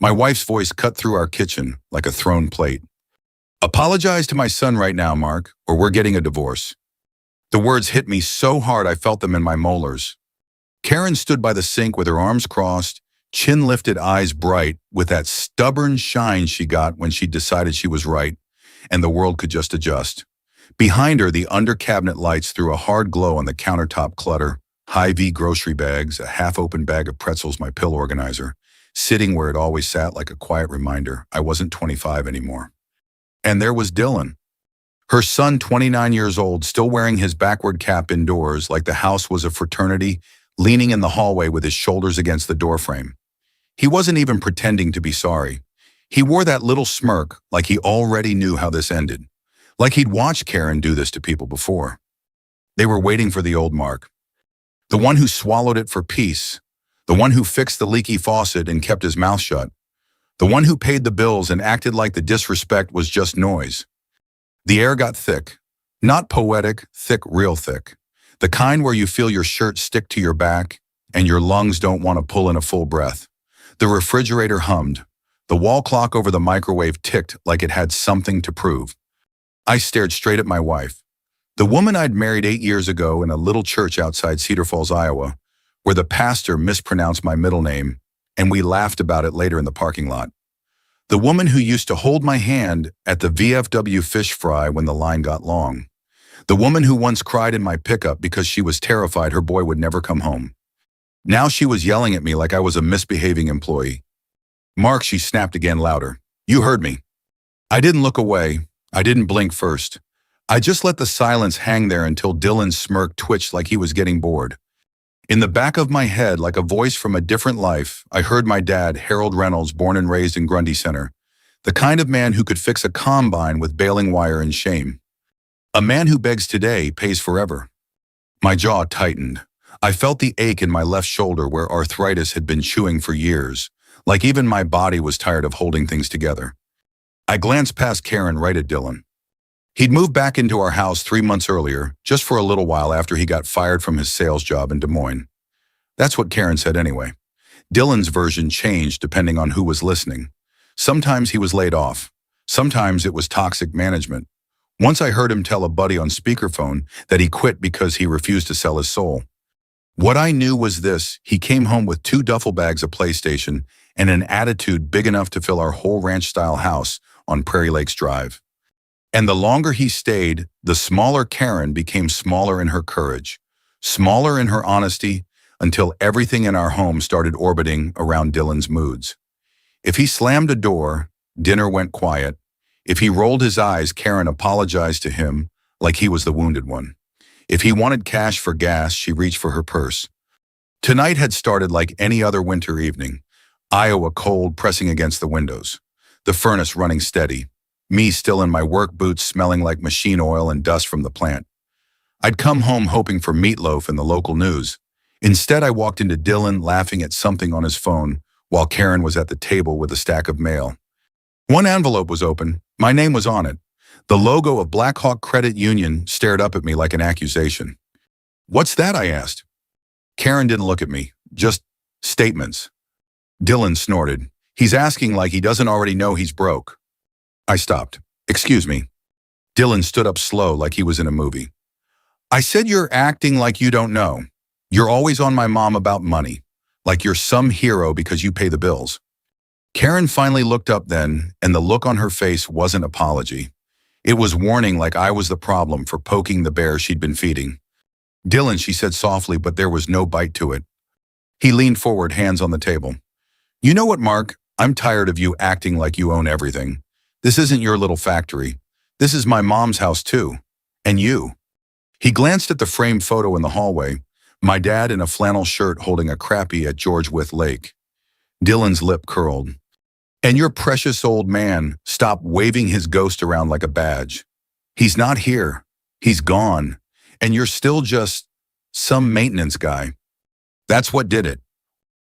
My wife's voice cut through our kitchen like a thrown plate. Apologize to my son right now, Mark, or we're getting a divorce. The words hit me so hard I felt them in my molars. Karen stood by the sink with her arms crossed, chin lifted, eyes bright, with that stubborn shine she got when she decided she was right, and the world could just adjust. Behind her, the under-cabinet lights threw a hard glow on the countertop clutter, high-V grocery bags, a half-open bag of pretzels, my pill organizer, sitting where it always sat like a quiet reminder I wasn't 25 anymore. And there was Dylan. Her son, 29 years old, still wearing his backward cap indoors like the house was a fraternity, leaning in the hallway with his shoulders against the doorframe. He wasn't even pretending to be sorry. He wore that little smirk like he already knew how this ended, like he'd watched Karen do this to people before. They were waiting for the old Mark, the one who swallowed it for peace, the one who fixed the leaky faucet and kept his mouth shut, the one who paid the bills and acted like the disrespect was just noise. The air got thick, not poetic, thick, real thick. The kind where you feel your shirt stick to your back and your lungs don't want to pull in a full breath. The refrigerator hummed. The wall clock over the microwave ticked like it had something to prove. I stared straight at my wife, the woman I'd married 8 years ago in a little church outside Cedar Falls, Iowa, where the pastor mispronounced my middle name, and we laughed about it later in the parking lot. The woman who used to hold my hand at the VFW fish fry when the line got long. The woman who once cried in my pickup because she was terrified her boy would never come home. Now she was yelling at me like I was a misbehaving employee. Mark, she snapped again louder. You heard me. I didn't look away. I didn't blink first. I just let the silence hang there until Dylan's smirk twitched like he was getting bored. In the back of my head, like a voice from a different life, I heard my dad, Harold Reynolds, born and raised in Grundy Center, the kind of man who could fix a combine with baling wire and shame. A man who begs today pays forever. My jaw tightened. I felt the ache in my left shoulder where arthritis had been chewing for years, like even my body was tired of holding things together. I glanced past Karen right at Dylan. He'd moved back into our house 3 months earlier, just for a little while after he got fired from his sales job in Des Moines. That's what Karen said anyway. Dylan's version changed depending on who was listening. Sometimes he was laid off. Sometimes it was toxic management. Once I heard him tell a buddy on speakerphone that he quit because he refused to sell his soul. What I knew was this: he came home with 2 duffel bags of PlayStation and an attitude big enough to fill our whole ranch-style house on Prairie Lakes Drive. And the longer he stayed, the smaller Karen became smaller in her courage, smaller in her honesty, until everything in our home started orbiting around Dylan's moods. If he slammed a door, dinner went quiet. If he rolled his eyes, Karen apologized to him like he was the wounded one. If he wanted cash for gas, she reached for her purse. Tonight had started like any other winter evening. Iowa cold pressing against the windows. The furnace running steady. Me still in my work boots smelling like machine oil and dust from the plant. I'd come home hoping for meatloaf and the local news. Instead, I walked into Dylan laughing at something on his phone while Karen was at the table with a stack of mail. One envelope was open. My name was on it. The logo of Black Hawk Credit Union stared up at me like an accusation. What's that? I asked. Karen didn't look at me, just statements. Dylan snorted. He's asking like he doesn't already know he's broke. I stopped. Excuse me. Dylan stood up slow like he was in a movie. I said you're acting like you don't know. You're always on my mom about money, like you're some hero because you pay the bills. Karen finally looked up then, and the look on her face wasn't apology. It was warning, like I was the problem for poking the bear she'd been feeding. Dylan, she said softly, but there was no bite to it. He leaned forward, hands on the table. You know what, Mark? I'm tired of you acting like you own everything. This isn't your little factory. This is my mom's house too. And you. He glanced at the framed photo in the hallway, my dad in a flannel shirt holding a crappie at George Wythe Lake. Dylan's lip curled. And your precious old man stopped waving his ghost around like a badge. He's not here. He's gone. And you're still just some maintenance guy. That's what did it.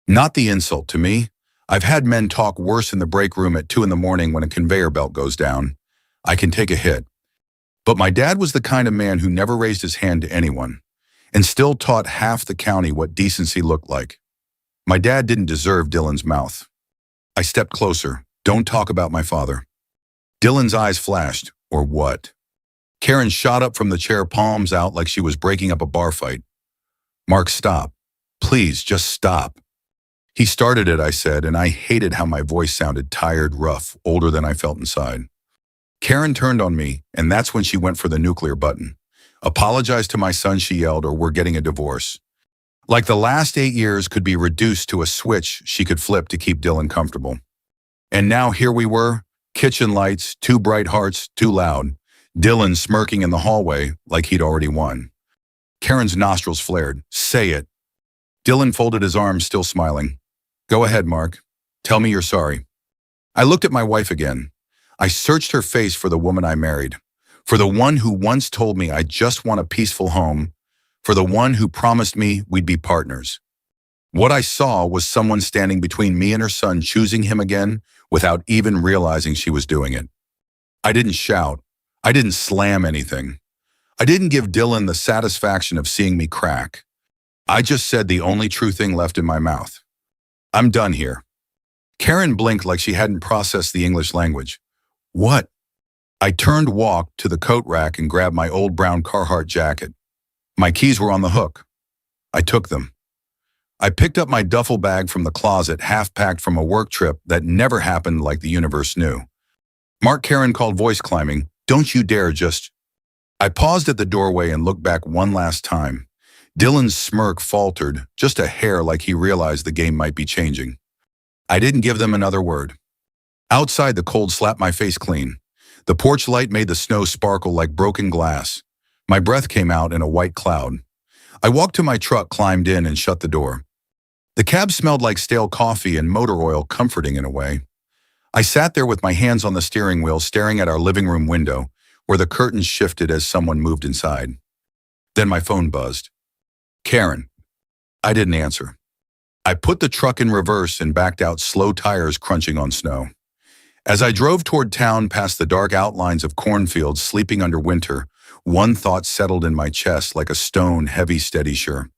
Not the insult to me. I've had men talk worse in the break room at 2 in the morning when a conveyor belt goes down. I can take a hit. But my dad was the kind of man who never raised his hand to anyone and still taught half the county what decency looked like. My dad didn't deserve Dylan's mouth. I stepped closer. Don't talk about my father. Dylan's eyes flashed. Or what? Karen shot up from the chair, palms out like she was breaking up a bar fight. Mark, stop. Please, just stop. He started it, I said, and I hated how my voice sounded tired, rough, older than I felt inside. Karen turned on me, and that's when she went for the nuclear button. Apologize to my son, she yelled, or we're getting a divorce. Like the last 8 years could be reduced to a switch she could flip to keep Dylan comfortable. And now here we were, kitchen lights, 2 bright hearts, too loud. Dylan smirking in the hallway like he'd already won. Karen's nostrils flared. Say it. Dylan folded his arms, still smiling. Go ahead, Mark. Tell me you're sorry. I looked at my wife again. I searched her face for the woman I married, for the one who once told me I just want a peaceful home, for the one who promised me we'd be partners. What I saw was someone standing between me and her son, choosing him again without even realizing she was doing it. I didn't shout. I didn't slam anything. I didn't give Dylan the satisfaction of seeing me crack. I just said the only true thing left in my mouth. I'm done here. Karen blinked like she hadn't processed the English language. What? I turned, walked to the coat rack and grabbed my old brown Carhartt jacket. My keys were on the hook. I took them. I picked up my duffel bag from the closet, half-packed from a work trip that never happened like the universe knew. Mark, Karen called, voice climbing, don't you dare just... I paused at the doorway and looked back one last time. Dylan's smirk faltered, just a hair, like he realized the game might be changing. I didn't give them another word. Outside, the cold slapped my face clean. The porch light made the snow sparkle like broken glass. My breath came out in a white cloud. I walked to my truck, climbed in, and shut the door. The cab smelled like stale coffee and motor oil, comforting in a way. I sat there with my hands on the steering wheel, staring at our living room window, where the curtains shifted as someone moved inside. Then my phone buzzed. Karen. I didn't answer. I put the truck in reverse and backed out, slow tires crunching on snow. As I drove toward town past the dark outlines of cornfields sleeping under winter, one thought settled in my chest like a stone, heavy, steady, sure.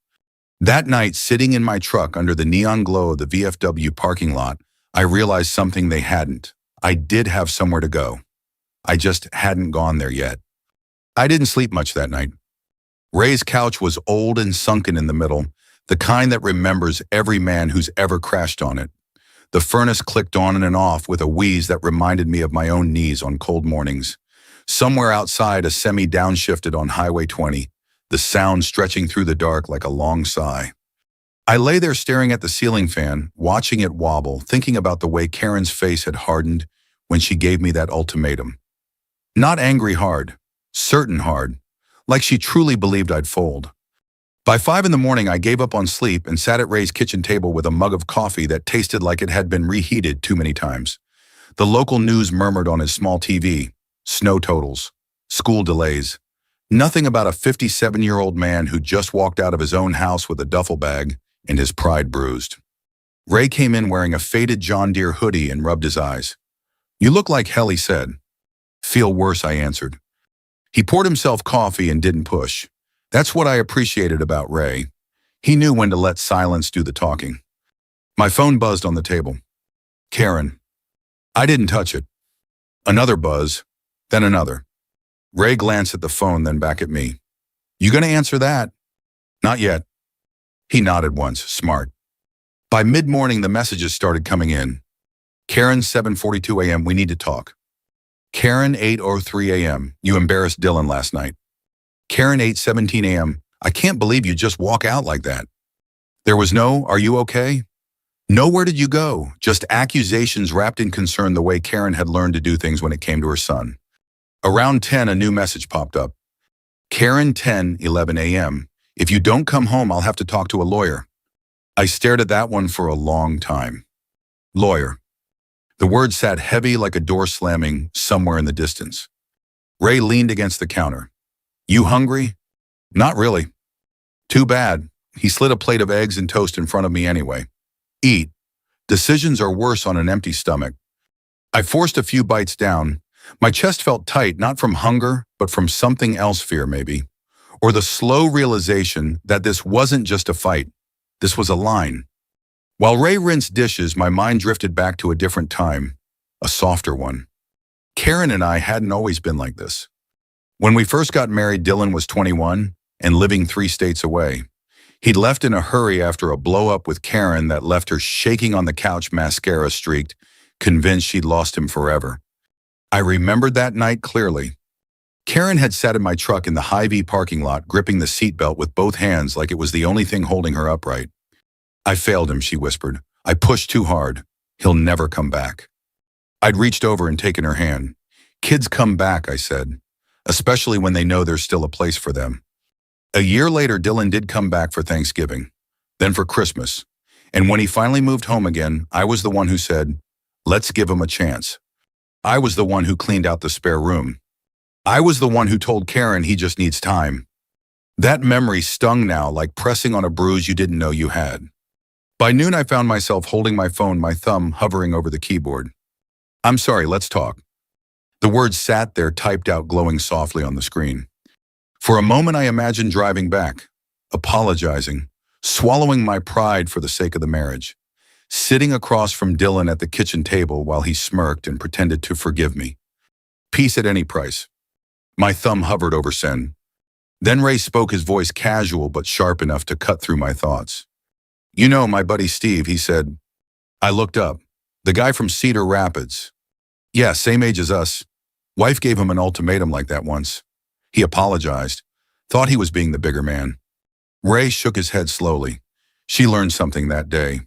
That night, sitting in my truck under the neon glow of the VFW parking lot, I realized something they hadn't. I did have somewhere to go. I just hadn't gone there yet. I didn't sleep much that night. Ray's couch was old and sunken in the middle, the kind that remembers every man who's ever crashed on it. The furnace clicked on and off with a wheeze that reminded me of my own knees on cold mornings. Somewhere outside, a semi downshifted on Highway 20, the sound stretching through the dark like a long sigh. I lay there staring at the ceiling fan, watching it wobble, thinking about the way Karen's face had hardened when she gave me that ultimatum. Not angry hard, certain hard, like she truly believed I'd fold. By 5 in the morning, I gave up on sleep and sat at Ray's kitchen table with a mug of coffee that tasted like it had been reheated too many times. The local news murmured on his small TV, snow totals, school delays. Nothing about a 57-year-old man who just walked out of his own house with a duffel bag and his pride bruised. Ray came in wearing a faded John Deere hoodie and rubbed his eyes. You look like hell, he said. Feel worse, I answered. He poured himself coffee and didn't push. That's what I appreciated about Ray. He knew when to let silence do the talking. My phone buzzed on the table. Karen. I didn't touch it. Another buzz, then another. Ray glanced at the phone, then back at me. You gonna answer that? Not yet. He nodded once, smart. By mid-morning, the messages started coming in. Karen, 7:42 a.m., we need to talk. Karen, 8:03 a.m., you embarrassed Dylan last night. Karen, 8:17 a.m., I can't believe you just walk out like that. There was no, are you okay? No, where did you go? Just accusations wrapped in concern, the way Karen had learned to do things when it came to her son. Around 10, a new message popped up. Karen, 10:11 a.m., if you don't come home, I'll have to talk to a lawyer. I stared at that one for a long time. Lawyer. The word sat heavy like a door slamming somewhere in the distance. Ray leaned against the counter. You hungry? Not really. Too bad. He slid a plate of eggs and toast in front of me anyway. Eat. Decisions are worse on an empty stomach. I forced a few bites down. My chest felt tight, not from hunger, but from something else, fear maybe. Or the slow realization that this wasn't just a fight. This was a line. While Ray rinsed dishes, my mind drifted back to a different time, a softer one. Karen and I hadn't always been like this. When we first got married, Dylan was 21 and living 3 states away. He'd left in a hurry after a blow-up with Karen that left her shaking on the couch, mascara streaked, convinced she'd lost him forever. I remembered that night clearly. Karen had sat in my truck in the Hy-Vee parking lot, gripping the seatbelt with both hands like it was the only thing holding her upright. "I failed him," she whispered. "I pushed too hard. He'll never come back." I'd reached over and taken her hand. "Kids come back," I said, "especially when they know there's still a place for them." A year later, Dylan did come back for Thanksgiving, then for Christmas. And when he finally moved home again, I was the one who said, "Let's give him a chance." I was the one who cleaned out the spare room. I was the one who told Karen he just needs time. That memory stung now, like pressing on a bruise you didn't know you had. By noon, I found myself holding my phone, my thumb hovering over the keyboard. "I'm sorry, let's talk." The words sat there, typed out, glowing softly on the screen. For a moment, I imagined driving back, apologizing, swallowing my pride for the sake of the marriage, sitting across from Dylan at the kitchen table while he smirked and pretended to forgive me. Peace at any price. My thumb hovered over send. Then Ray spoke, his voice casual but sharp enough to cut through my thoughts. "You know, my buddy Steve," he said. I looked up. "The guy from Cedar Rapids." "Yeah, same age as us. Wife gave him an ultimatum like that once. He apologized. Thought he was being the bigger man." Ray shook his head slowly. "She learned something that day."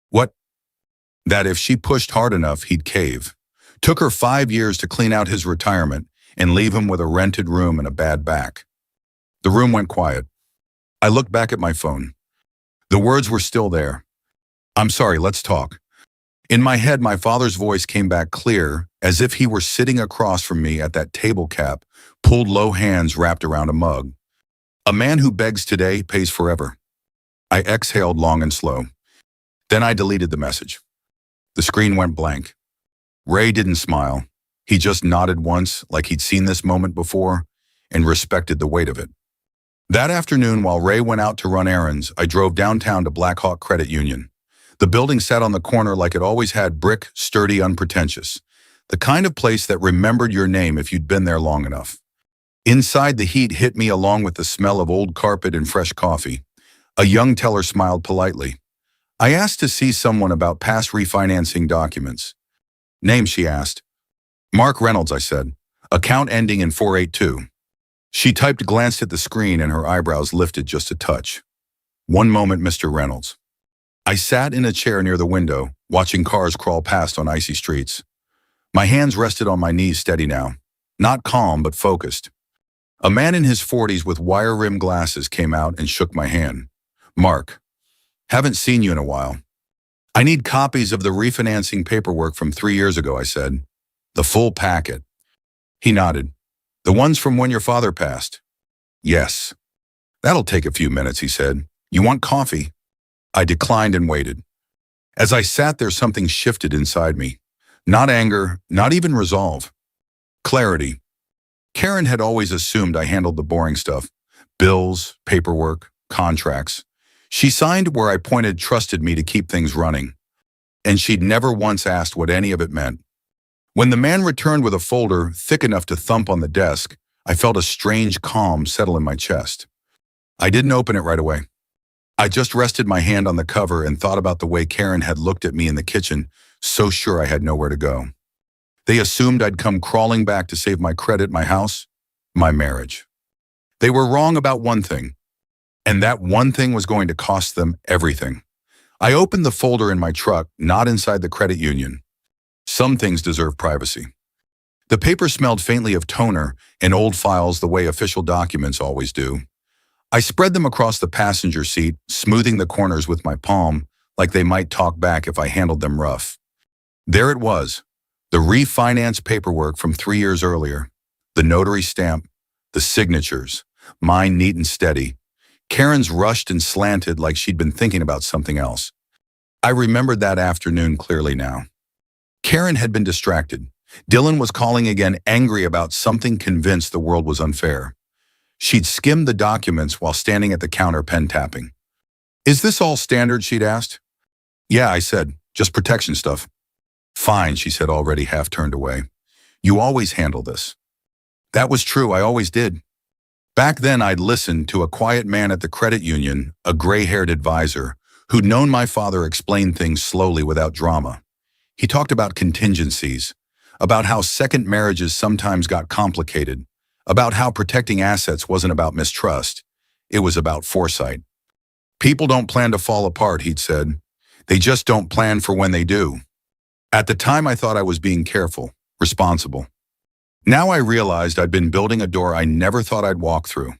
"What?" "That if she pushed hard enough, he'd cave. Took her 5 years to clean out his retirement and leave him with a rented room and a bad back." The room went quiet. I looked back at my phone. The words were still there. "I'm sorry, let's talk." In my head, my father's voice came back clear, as if he were sitting across from me at that table cap, pulled low hands wrapped around a mug. "A man who begs today pays forever." I exhaled long and slow. Then I deleted the message. The screen went blank. Ray didn't smile. He just nodded once, like he'd seen this moment before, and respected the weight of it. That afternoon, while Ray went out to run errands, I drove downtown to Black Hawk Credit Union. The building sat on the corner like it always had, brick, sturdy, unpretentious. The kind of place that remembered your name if you'd been there long enough. Inside, the heat hit me along with the smell of old carpet and fresh coffee. A young teller smiled politely. I asked to see someone about past refinancing documents. "Name?" she asked. "Mark Reynolds," I said. "Account ending in 482. She typed, glanced at the screen, and her eyebrows lifted just a touch. "One moment, Mr. Reynolds." I sat in a chair near the window, watching cars crawl past on icy streets. My hands rested on my knees, steady now. Not calm, but focused. A man in his 40s with wire-rimmed glasses came out and shook my hand. "Mark, haven't seen you in a while. I need copies of the refinancing paperwork from 3 years ago," I said. "The full packet." He nodded. "The ones from when your father passed?" "Yes." "That'll take a few minutes," he said. "You want coffee?" I declined and waited. As I sat there, something shifted inside me. Not anger, not even resolve. Clarity. Karen had always assumed I handled the boring stuff. Bills, paperwork, contracts. She signed where I pointed, trusted me to keep things running. And she'd never once asked what any of it meant. When the man returned with a folder thick enough to thump on the desk, I felt a strange calm settle in my chest. I didn't open it right away. I just rested my hand on the cover and thought about the way Karen had looked at me in the kitchen, so sure I had nowhere to go. They assumed I'd come crawling back to save my credit, my house, my marriage. They were wrong about one thing, and that one thing was going to cost them everything. I opened the folder in my truck, not inside the credit union. Some things deserve privacy. The paper smelled faintly of toner and old files the way official documents always do. I spread them across the passenger seat, smoothing the corners with my palm, like they might talk back if I handled them rough. There it was, the refinance paperwork from 3 years earlier, the notary stamp, the signatures, mine neat and steady. Karen's rushed and slanted like she'd been thinking about something else. I remembered that afternoon clearly now. Karen had been distracted. Dylan was calling again, angry about something, convinced the world was unfair. She'd skimmed the documents while standing at the counter, pen tapping. "Is this all standard?" she'd asked. Yeah, I said, just protection stuff. Fine, she said, already half turned away. You always handle this. That was true, I always did. Back then, I'd listened to a quiet man at the credit union, a gray-haired advisor, who'd known my father explain things slowly without drama. He talked about contingencies, about how second marriages sometimes got complicated, about how protecting assets wasn't about mistrust. It was about foresight. People don't plan to fall apart, he'd said. They just don't plan for when they do. At the time, I thought I was being careful, responsible. Now I realized I'd been building a door I never thought I'd walk through.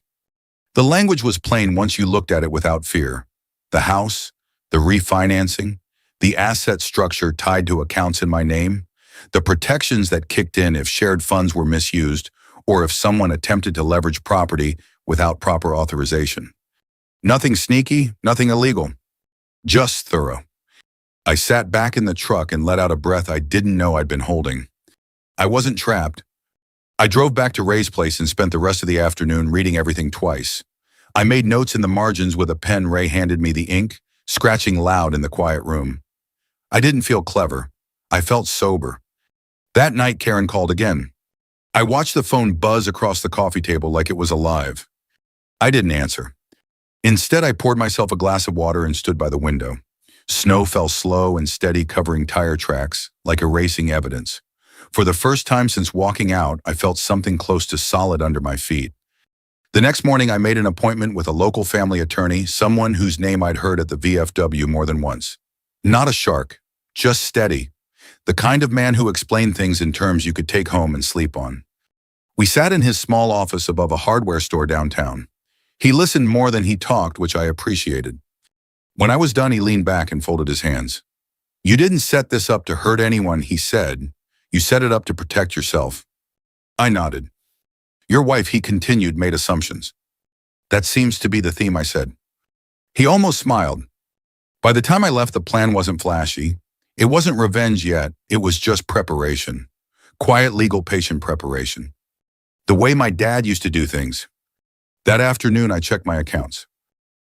The language was plain once you looked at it without fear. The house, the refinancing, the asset structure tied to accounts in my name, the protections that kicked in if shared funds were misused or if someone attempted to leverage property without proper authorization. Nothing sneaky, nothing illegal. Just thorough. I sat back in the truck and let out a breath I didn't know I'd been holding. I wasn't trapped. I drove back to Ray's place and spent the rest of the afternoon reading everything twice. I made notes in the margins with a pen. Ray handed me the ink, scratching loud in the quiet room. I didn't feel clever. I felt sober. That night, Karen called again. I watched the phone buzz across the coffee table like it was alive. I didn't answer. Instead, I poured myself a glass of water and stood by the window. Snow fell slow and steady, covering tire tracks, like erasing evidence. For the first time since walking out, I felt something close to solid under my feet. The next morning, I made an appointment with a local family attorney, someone whose name I'd heard at the VFW more than once. Not a shark, just steady. The kind of man who explained things in terms you could take home and sleep on. We sat in his small office above a hardware store downtown. He listened more than he talked, which I appreciated. When I was done, he leaned back and folded his hands. You didn't set this up to hurt anyone, he said. You set it up to protect yourself. I nodded. Your wife, he continued, made assumptions. That seems to be the theme, I said. He almost smiled. By the time I left, the plan wasn't flashy. It wasn't revenge yet. It was just preparation. Quiet, legal, patient preparation. The way my dad used to do things. That afternoon, I checked my accounts.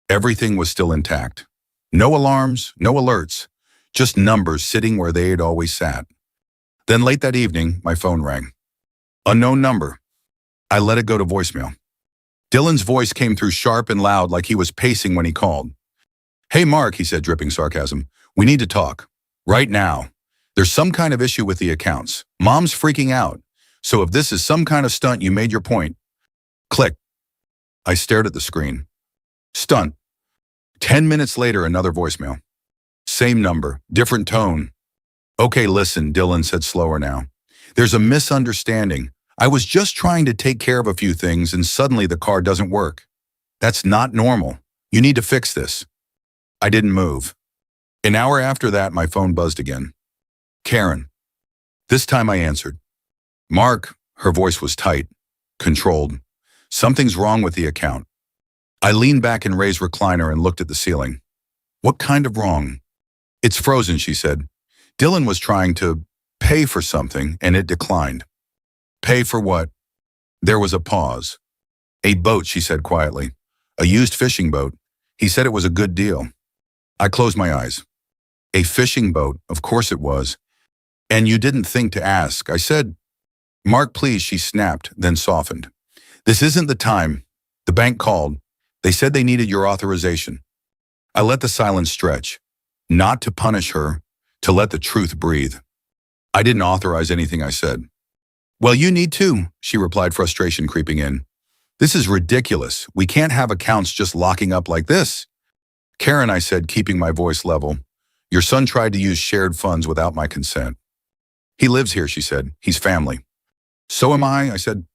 Everything was still intact. No alarms, no alerts, just numbers sitting where they had always sat. Then late that evening, my phone rang. Unknown number. I let it go to voicemail. Dylan's voice came through sharp and loud like he was pacing when he called. Hey, Mark, he said, dripping sarcasm. We need to talk. Right now. There's some kind of issue with the accounts. Mom's freaking out. So if this is some kind of stunt, you made your point. Click. I stared at the screen. Stunt. 10 minutes later, another voicemail. Same number, different tone. Okay, listen, Dylan said slower now. There's a misunderstanding. I was just trying to take care of a few things and suddenly the car doesn't work. That's not normal. You need to fix this. I didn't move. An hour after that, my phone buzzed again. Karen. This time I answered. Mark, her voice was tight, controlled. Something's wrong with the account. I leaned back in Ray's recliner and looked at the ceiling. What kind of wrong? It's frozen, she said. Dylan was trying to pay for something and it declined. Pay for what? There was a pause. A boat, she said quietly. A used fishing boat. He said it was a good deal. I closed my eyes. A fishing boat, of course it was. And you didn't think to ask. I said, Mark, please, she snapped, then softened. This isn't the time. The bank called. They said they needed your authorization. I let the silence stretch. Not to punish her, to let the truth breathe. I didn't authorize anything I said. Well, you need to, she replied, frustration creeping in. This is ridiculous. We can't have accounts just locking up like this. Karen, I said, keeping my voice level. Your son tried to use shared funds without my consent. He lives here, she said. He's family. So am I said.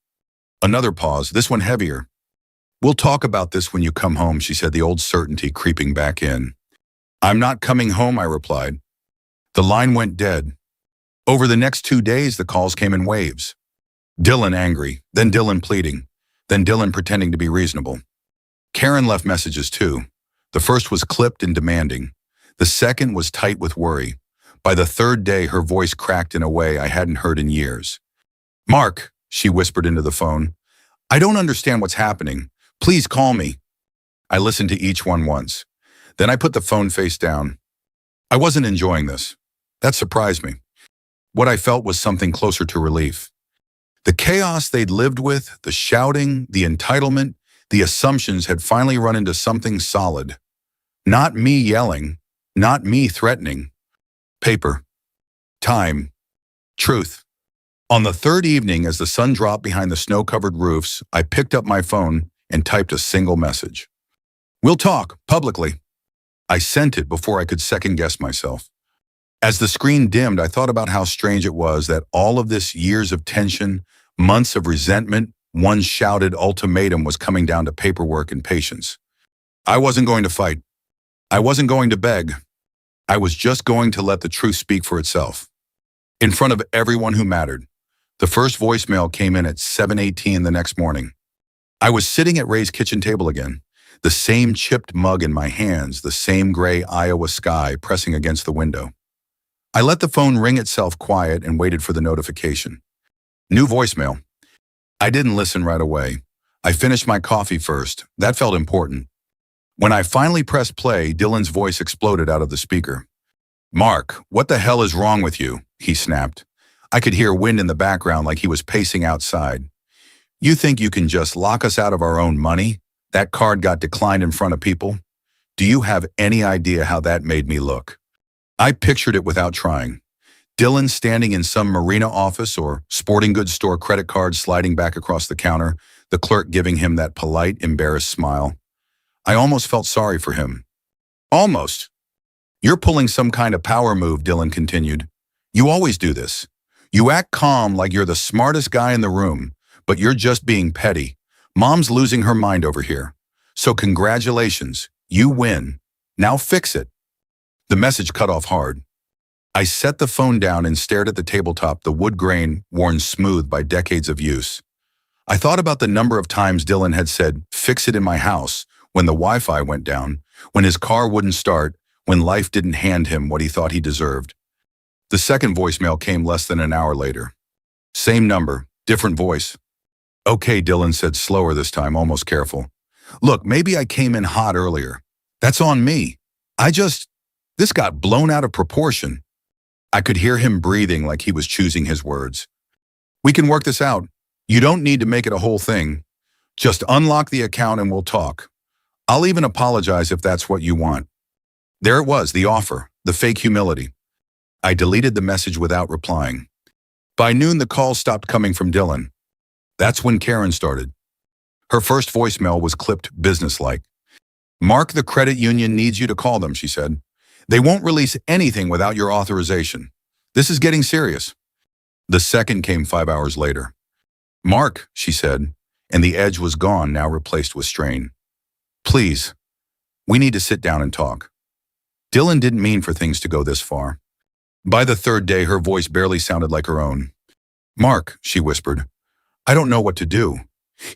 Another pause, this one heavier. We'll talk about this when you come home, she said, the old certainty creeping back in. I'm not coming home, I replied. The line went dead. Over the next 2 days, the calls came in waves. Dylan angry, then Dylan pleading, then Dylan pretending to be reasonable. Karen left messages too. The first was clipped and demanding. The second was tight with worry. By the third day, her voice cracked in a way I hadn't heard in years. Mark, she whispered into the phone. I don't understand what's happening. Please call me. I listened to each one once. Then I put the phone face down. I wasn't enjoying this. That surprised me. What I felt was something closer to relief. The chaos they'd lived with, the shouting, the entitlement, the assumptions had finally run into something solid. Not me yelling, not me threatening. Paper. Time. Truth. On the third evening, as the sun dropped behind the snow-covered roofs, I picked up my phone and typed a single message. "We'll talk, publicly." I sent it before I could second-guess myself. As the screen dimmed, I thought about how strange it was that all of this years of tension, months of resentment, one shouted ultimatum was coming down to paperwork and patience. I wasn't going to fight. I wasn't going to beg. I was just going to let the truth speak for itself. In front of everyone who mattered. The first voicemail came in at 7:18 the next morning. I was sitting at Ray's kitchen table again, the same chipped mug in my hands, the same gray Iowa sky pressing against the window. I let the phone ring itself quiet and waited for the notification. New voicemail. I didn't listen right away. I finished my coffee first. That felt important. When I finally pressed play, Dylan's voice exploded out of the speaker. "Mark, what the hell is wrong with you?" he snapped. I could hear wind in the background like he was pacing outside. "You think you can just lock us out of our own money? That card got declined in front of people? Do you have any idea how that made me look?" I pictured it without trying. Dylan standing in some marina office or sporting goods store, credit card sliding back across the counter, the clerk giving him that polite, embarrassed smile. I almost felt sorry for him. Almost. "You're pulling some kind of power move," Dylan continued. "You always do this. You act calm like you're the smartest guy in the room, but you're just being petty. Mom's losing her mind over here. So congratulations, you win. Now fix it." The message cut off hard. I set the phone down and stared at the tabletop, the wood grain worn smooth by decades of use. I thought about the number of times Dylan had said, "Fix it in my house," when the Wi-Fi went down, when his car wouldn't start, when life didn't hand him what he thought he deserved. The second voicemail came less than an hour later. Same number, different voice. "Okay," Dylan said, slower this time, almost careful. "Look, maybe I came in hot earlier. That's on me. This got blown out of proportion." I could hear him breathing like he was choosing his words. "We can work this out. You don't need to make it a whole thing. Just unlock the account and we'll talk. I'll even apologize if that's what you want." There it was, the offer, the fake humility. I deleted the message without replying. By noon, the calls stopped coming from Dylan. That's when Karen started. Her first voicemail was clipped businesslike. "Mark, the credit union needs you to call them," she said. "They won't release anything without your authorization. This is getting serious." The second came 5 hours later. "Mark," she said, and the edge was gone, now replaced with strain. "Please, we need to sit down and talk." Dylan didn't mean for things to go this far. By the third day, her voice barely sounded like her own. "Mark," she whispered, "I don't know what to do.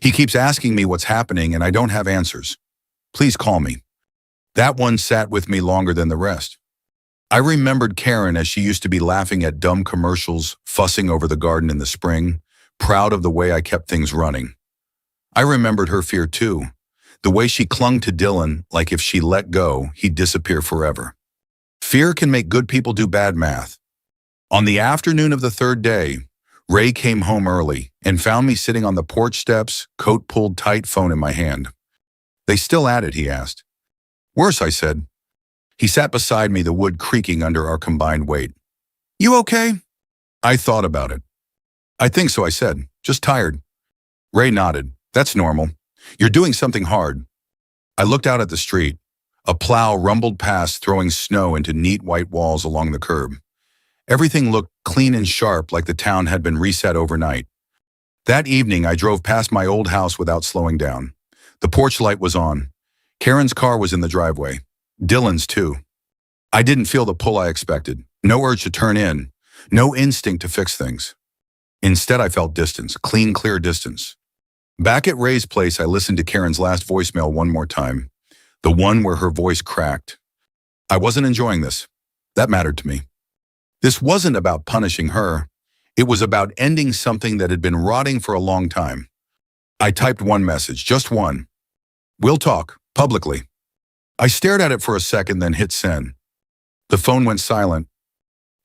He keeps asking me what's happening and I don't have answers. Please call me." That one sat with me longer than the rest. I remembered Karen as she used to be laughing at dumb commercials, fussing over the garden in the spring, proud of the way I kept things running. I remembered her fear too, the way she clung to Dylan like if she let go, he'd disappear forever. Fear can make good people do bad math. On the afternoon of the third day, Ray came home early and found me sitting on the porch steps, coat pulled tight, phone in my hand. "They still at it?" he asked. "Worse," I said. He sat beside me, the wood creaking under our combined weight. "You okay?" I thought about it. "I think so," I said. "Just tired." Ray nodded. "That's normal. You're doing something hard." I looked out at the street. A plow rumbled past, throwing snow into neat white walls along the curb. Everything looked clean and sharp, like the town had been reset overnight. That evening, I drove past my old house without slowing down. The porch light was on. Karen's car was in the driveway. Dylan's too. I didn't feel the pull I expected. No urge to turn in. No instinct to fix things. Instead, I felt distance, clean, clear distance. Back at Ray's place, I listened to Karen's last voicemail one more time. The one where her voice cracked. I wasn't enjoying this. That mattered to me. This wasn't about punishing her. It was about ending something that had been rotting for a long time. I typed one message, just one. "We'll talk, publicly." I stared at it for a second, then hit send. The phone went silent.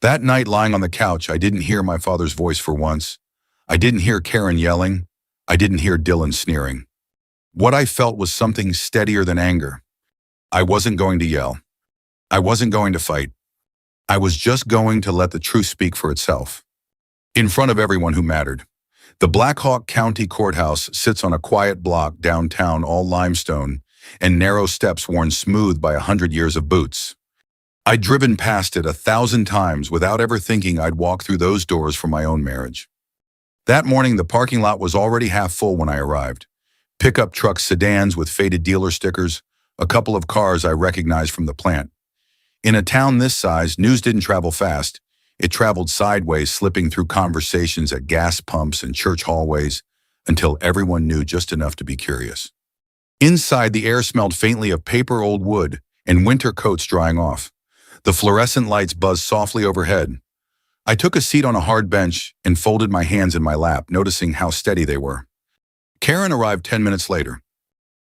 That night, lying on the couch, I didn't hear my father's voice for once. I didn't hear Karen yelling. I didn't hear Dylan sneering. What I felt was something steadier than anger. I wasn't going to yell. I wasn't going to fight. I was just going to let the truth speak for itself. In front of everyone who mattered. The Black Hawk County Courthouse sits on a quiet block downtown, all limestone, and narrow steps worn smooth by 100 years of boots. I'd driven past it 1,000 times without ever thinking I'd walk through those doors for my own marriage. That morning, the parking lot was already half full when I arrived. Pickup trucks, sedans with faded dealer stickers, a couple of cars I recognized from the plant. In a town this size, news didn't travel fast. It traveled sideways, slipping through conversations at gas pumps and church hallways until everyone knew just enough to be curious. Inside, the air smelled faintly of paper, old wood, and winter coats drying off. The fluorescent lights buzzed softly overhead. I took a seat on a hard bench and folded my hands in my lap, noticing how steady they were. Karen arrived 10 minutes later.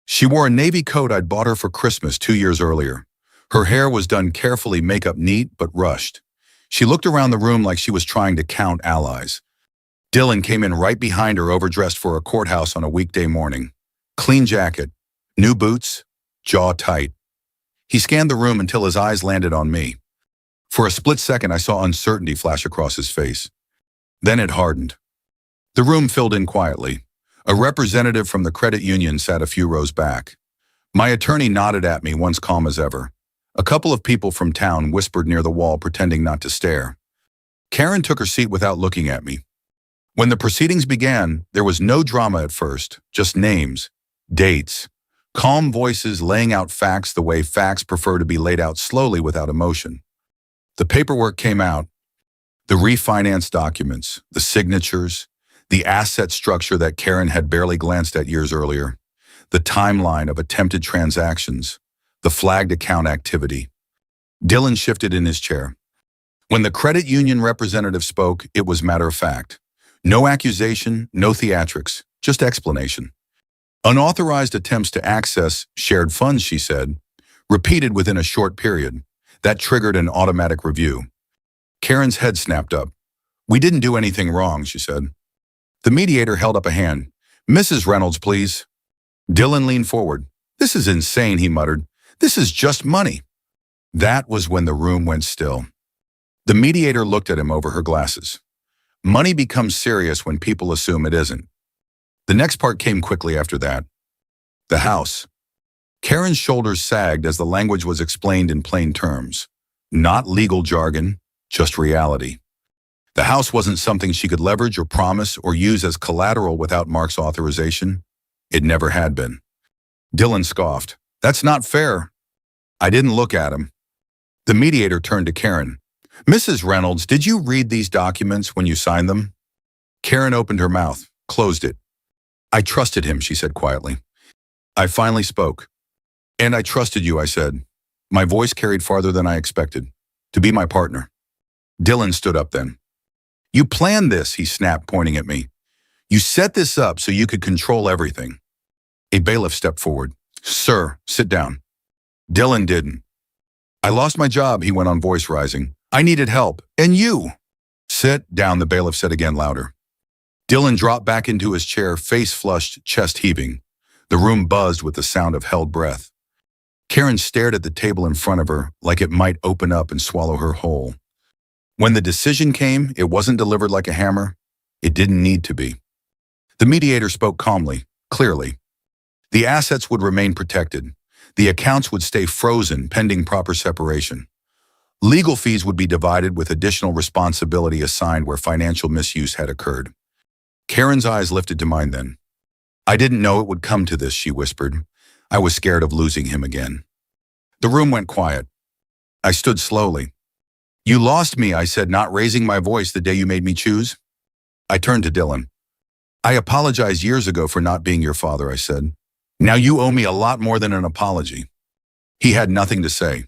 She wore a navy coat I'd bought her for Christmas 2 years earlier. Her hair was done carefully, makeup neat but rushed. She looked around the room like she was trying to count allies. Dylan came in right behind her, overdressed for a courthouse on a weekday morning. Clean jacket, new boots, jaw tight. He scanned the room until his eyes landed on me. For a split second, I saw uncertainty flash across his face. Then it hardened. The room filled in quietly. A representative from the credit union sat a few rows back. My attorney nodded at me, once calm as ever. A couple of people from town whispered near the wall, pretending not to stare. Karen took her seat without looking at me. When the proceedings began, there was no drama at first, just names, dates, calm voices laying out facts the way facts prefer to be laid out, slowly without emotion. The paperwork came out, the refinance documents, the signatures, the asset structure that Karen had barely glanced at years earlier, the timeline of attempted transactions, the flagged account activity. Dylan shifted in his chair. When the credit union representative spoke, it was matter of fact. No accusation, no theatrics, just explanation. Unauthorized attempts to access shared funds, she said, repeated within a short period. That triggered an automatic review. Karen's head snapped up. "We didn't do anything wrong," she said. The mediator held up a hand. "Mrs. Reynolds, please." Dylan leaned forward. "This is insane," he muttered. "This is just money." That was when the room went still. The mediator looked at him over her glasses. Money becomes serious when people assume it isn't. The next part came quickly after that. The house. Karen's shoulders sagged as the language was explained in plain terms. Not legal jargon, just reality. The house wasn't something she could leverage or promise or use as collateral without Mark's authorization. It never had been. Dylan scoffed. "That's not fair." I didn't look at him. The mediator turned to Karen. "Mrs. Reynolds, did you read these documents when you signed them?" Karen opened her mouth, closed it. "I trusted him," she said quietly. I finally spoke. "And I trusted you," I said. My voice carried farther than I expected. "To be my partner." Dylan stood up then. "You planned this," he snapped, pointing at me. "You set this up so you could control everything." A bailiff stepped forward. "Sir, sit down." Dylan didn't. "I lost my job," he went on, voice rising. "I needed help. And you." "Sit down," the bailiff said again, louder. Dylan dropped back into his chair, face flushed, chest heaving. The room buzzed with the sound of held breath. Karen stared at the table in front of her like it might open up and swallow her whole. When the decision came, it wasn't delivered like a hammer. It didn't need to be. The mediator spoke calmly, clearly. The assets would remain protected. The accounts would stay frozen pending proper separation. Legal fees would be divided with additional responsibility assigned where financial misuse had occurred. Karen's eyes lifted to mine then. "I didn't know it would come to this," she whispered. I was scared of losing him again. The room went quiet. I stood slowly. "You lost me," I said, not raising my voice, "the day you made me choose." I turned to Dylan. "I apologized years ago for not being your father," I said. "Now you owe me a lot more than an apology." He had nothing to say.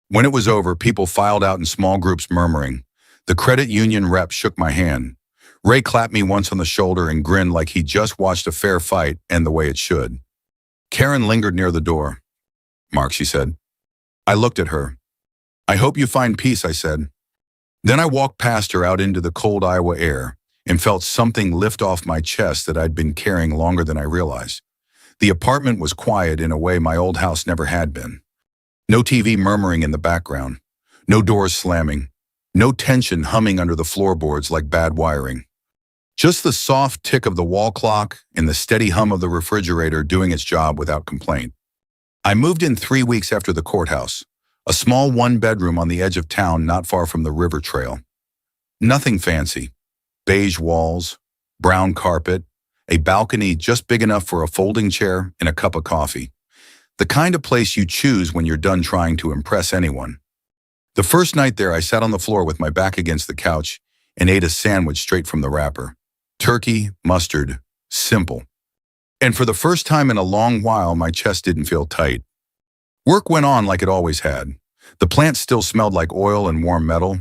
When it was over, people filed out in small groups murmuring. The credit union rep shook my hand. Ray clapped me once on the shoulder and grinned like he'd just watched a fair fight and the way it should. Karen lingered near the door. "Mark," she said. I looked at her. I hope you find peace, I said. Then I walked past her out into the cold Iowa air and felt something lift off my chest that I'd been carrying longer than I realized. The apartment was quiet in a way my old house never had been. No TV murmuring in the background, no doors slamming, no tension humming under the floorboards like bad wiring. Just the soft tick of the wall clock and the steady hum of the refrigerator doing its job without complaint. I moved in 3 weeks after the courthouse, a small one-bedroom on the edge of town not far from the river trail. Nothing fancy. Beige walls, brown carpet, a balcony just big enough for a folding chair and a cup of coffee. The kind of place you choose when you're done trying to impress anyone. The first night there, I sat on the floor with my back against the couch and ate a sandwich straight from the wrapper. Turkey, mustard, simple. And for the first time in a long while, my chest didn't feel tight. Work went on like it always had. The plant still smelled like oil and warm metal.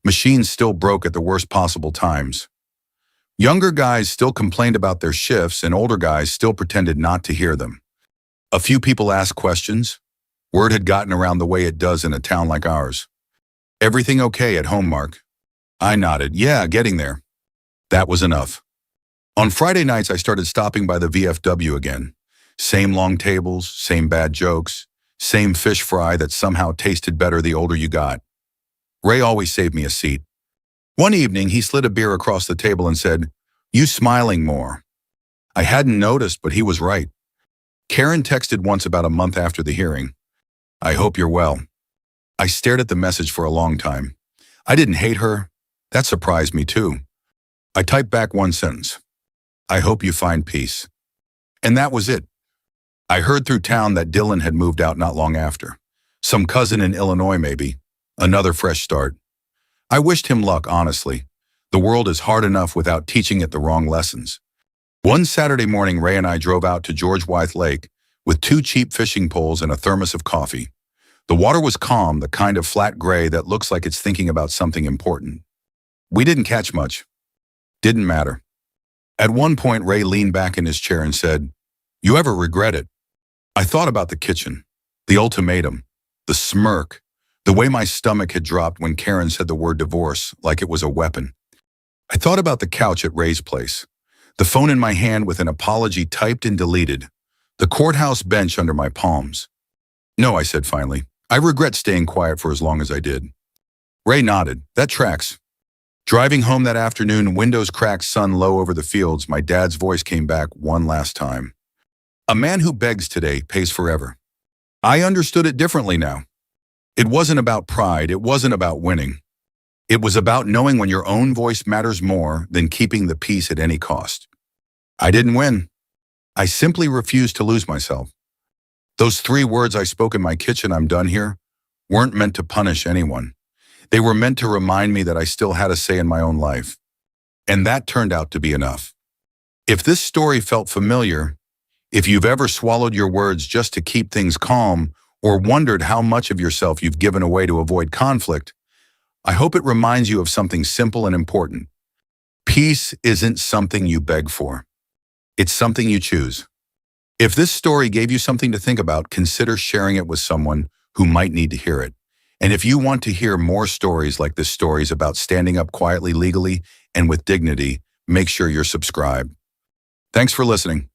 Machines still broke at the worst possible times. Younger guys still complained about their shifts, and older guys still pretended not to hear them. A few people asked questions. Word had gotten around the way it does in a town like ours. Everything okay at home, Mark? I nodded. Yeah, getting there. That was enough. On Friday nights, I started stopping by the VFW again. Same long tables, same bad jokes, same fish fry that somehow tasted better the older you got. Ray always saved me a seat. One evening, he slid a beer across the table and said, "You smiling more." I hadn't noticed, but he was right. Karen texted once about a month after the hearing. "I hope you're well." I stared at the message for a long time. I didn't hate her. That surprised me too. I typed back one sentence. "I hope you find peace." And that was it. I heard through town that Dylan had moved out not long after. Some cousin in Illinois, maybe. Another fresh start. I wished him luck, honestly. The world is hard enough without teaching it the wrong lessons. One Saturday morning, Ray and I drove out to George Wythe Lake with 2 cheap fishing poles and a thermos of coffee. The water was calm, the kind of flat gray that looks like it's thinking about something important. We didn't catch much. Didn't matter. At one point, Ray leaned back in his chair and said, "You ever regret it?" I thought about the kitchen, the ultimatum, the smirk, the way my stomach had dropped when Karen said the word divorce like it was a weapon. I thought about the couch at Ray's place, the phone in my hand with an apology typed and deleted, the courthouse bench under my palms. "No," I said finally. "I regret staying quiet for as long as I did." Ray nodded. "That tracks." Driving home that afternoon, windows cracked, sun low over the fields, my dad's voice came back one last time. "A man who begs today pays forever." I understood it differently now. It wasn't about pride. It wasn't about winning. It was about knowing when your own voice matters more than keeping the peace at any cost. I didn't win. I simply refused to lose myself. Those 3 words I spoke in my kitchen, "I'm done here," weren't meant to punish anyone. They were meant to remind me that I still had a say in my own life. And that turned out to be enough. If this story felt familiar, if you've ever swallowed your words just to keep things calm or wondered how much of yourself you've given away to avoid conflict, I hope it reminds you of something simple and important. Peace isn't something you beg for. It's something you choose. If this story gave you something to think about, consider sharing it with someone who might need to hear it. And if you want to hear more stories like this, stories about standing up quietly, legally, and with dignity, make sure you're subscribed. Thanks for listening.